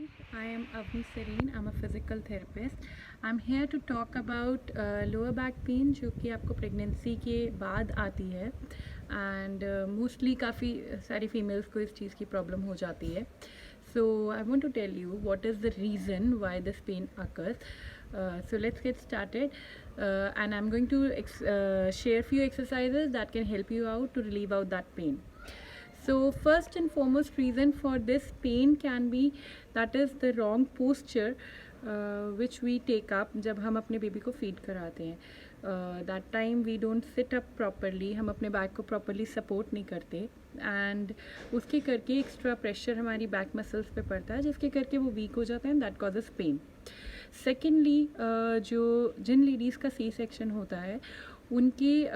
everyone. I am Avni Serene. I'm a physical therapist. I'm here to talk about lower back pain जो कि आपको pregnancy के बाद आती है एंड मोस्टली काफ़ी सारी फीमेल्स को इस चीज़ की प्रॉब्लम हो जाती है. So I want to tell you what is the reason why this pain occurs. So let's get started, and I'm going to share few exercises that can help you out to relieve out that pain. So first and foremost reason for this pain can be that is the wrong posture which we take up जब हम अपने baby को feed कराते हैं. That time we don't sit up properly, हम अपने back को properly support नहीं करते एंड उसके करके एक्स्ट्रा प्रेशर हमारी बैक मसल्स पे पड़ता है जिसके करके वो वीक हो जाते हैं. That causes pen. सेकेंडली जो जिन लेडीज़ का सी सेक्शन होता है उनकी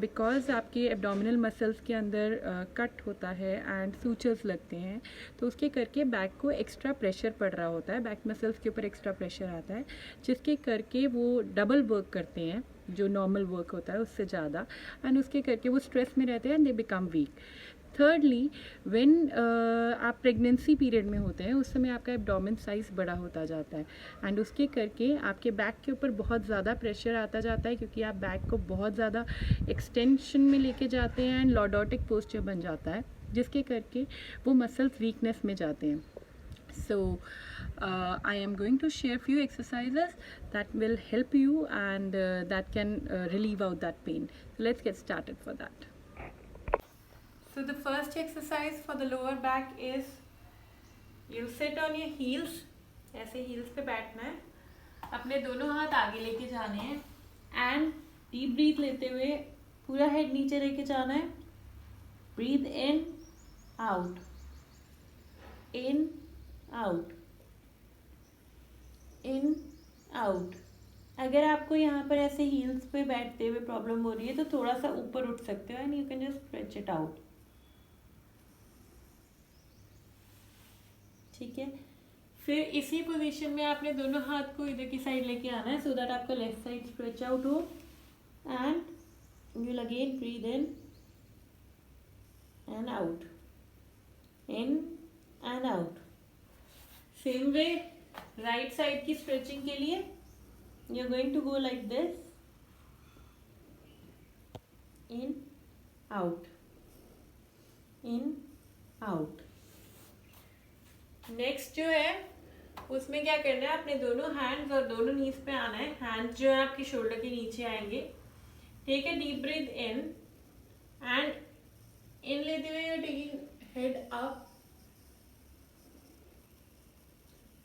बिकॉज आपके एब्डोमिनल मसल्स के अंदर कट होता है एंड सूचर्स लगते हैं तो उसके करके बैक को एक्स्ट्रा प्रेशर पड़ रहा होता है, बैक मसल्स के ऊपर एक्स्ट्रा प्रेशर आता है जिसके करके वो डबल वर्क करते हैं जो नॉर्मल वर्क होता है उससे ज़्यादा एंड उसके करके वो स्ट्रेस में रहते हैं and they become weak. Thirdly when आप प्रेगनेंसी पीरियड में होते हैं उस समय आपका एब्डोमेन साइज़ बड़ा होता जाता है एंड उसके करके आपके बैक के ऊपर बहुत ज़्यादा प्रेशर आता जाता है क्योंकि आप बैक को बहुत ज़्यादा एक्सटेंशन में लेके जाते हैं एंड लॉर्डोटिक पोस्चर बन जाता है जिसके करके वो मसल्स वीकनेस में जाते हैं. So I am going to share few exercises that will help you and that can relieve out that pain. So let's get started for that. So the first exercise for the lower back is you sit on your heels. ऐसे heels पे बैठना है, अपने दोनों हाथ आगे लेके जाने हैं एंड डीप ब्रीथ लेते हुए पूरा हेड नीचे लेके जाना है. Breathe in out, in out, in out. अगर आपको यहाँ पर ऐसे हील्स पे बैठते हुए प्रॉब्लम हो रही है तो थोड़ा सा ऊपर उठ सकते हो and you can just stretch it out. ठीक है. फिर इसी पोजीशन में आपने दोनों हाथ को इधर की साइड लेके आना है सो दैट आपका लेफ्ट साइड स्ट्रेच आउट हो and you will again breathe in and out, in and out. Same way right side की स्ट्रेचिंग के लिए you are going to go like this, in out, in out. Next जो है उसमें क्या करना है, अपने दोनों हैंड्स और दोनों नीज पे आना है. हैंड्स जो है आपके शोल्डर के नीचे आएंगे. Take a deep breath in and in लेते हुए you are taking head up,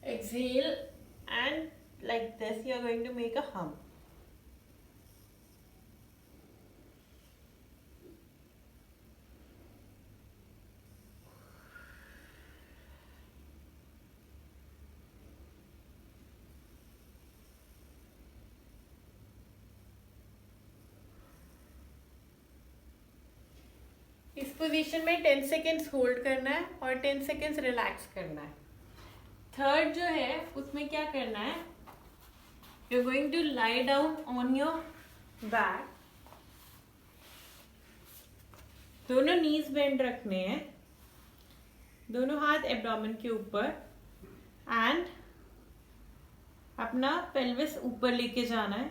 exhale and like this you are going to make a hum. इस पोजीशन में 10 सेकेंड्स होल्ड करना है और 10 सेकेंड्स रिलैक्स करना है. थर्ड जो है उसमें क्या करना है, you are going to lie down on your back. दोनों नीज बेंड रखने हैं, दोनों हाथ एब्डोमेन के ऊपर एंड अपना पेल्विस ऊपर लेके जाना है.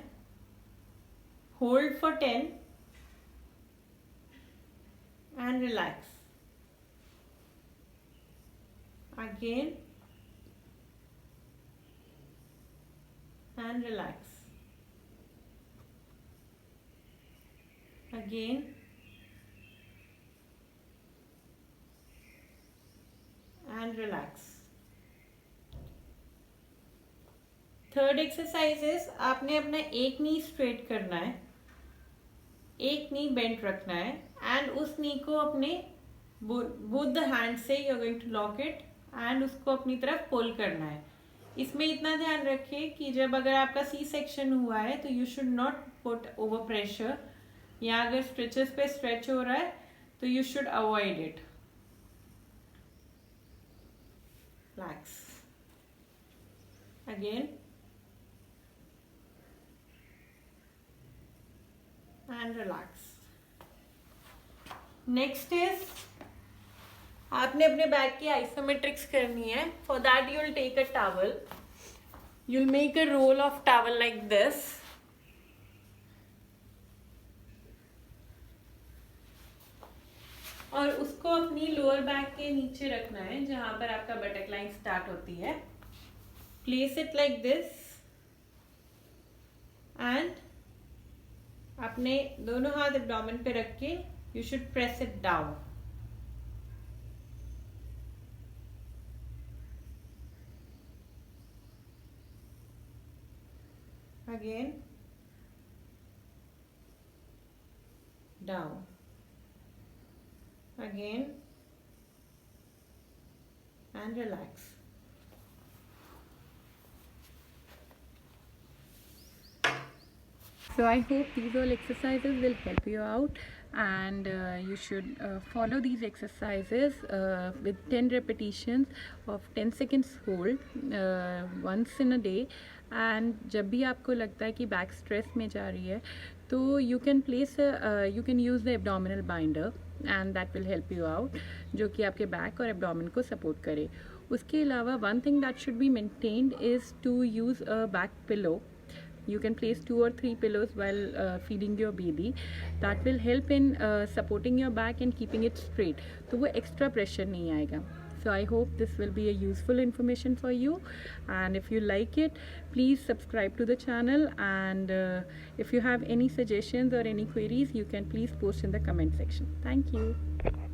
Hold for 10 and relax. Again and relax. Again and relax. Third exercise is आपने अपना एक नी स्ट्रेट करना है, एक नी बेंट रखना है एंड उस नी को अपने बोथ द हैंड से you are going to lock it and उसको अपनी तरफ पुल करना है. इसमें इतना ध्यान रखिए कि जब अगर आपका सी सेक्शन हुआ है तो you should not put over pressure, या अगर स्ट्रेचेस पे स्ट्रेच हो रहा है तो you should avoid it. Relax. Again and relax. Next is आपने अपने बैक की आइसोमेट्रिक्स करनी है. For that you will take a towel. You'll make a roll of towel like this. और उसको अपनी लोअर बैक के नीचे रखना है जहां पर आपका बटक लाइन स्टार्ट होती है. Place it like this and अपने दोनों हाथ एब्डोमेन पे रख के you should press it down. Again down, again and relax. So I hope these all exercises will help you out, and you should follow these exercises with 10 repetitions of 10 seconds hold once in a day. And जब भी आपको लगता है कि back stress में जा रही है तो you can use the abdominal binder and that will help you out, जो कि आपके बैक और एब्डोमेन को सपोर्ट करे. उसके अलावा one thing that should be maintained is to use a back pillow. You can place 2 or 3 pillows while feeding your baby. That will help in supporting your back and keeping it straight. तो वो extra pressure नहीं आएगा. So I hope this will be a useful information for you, and if you like it, please subscribe to the channel, and if you have any suggestions or any queries, you can please post in the comment section. Thank you.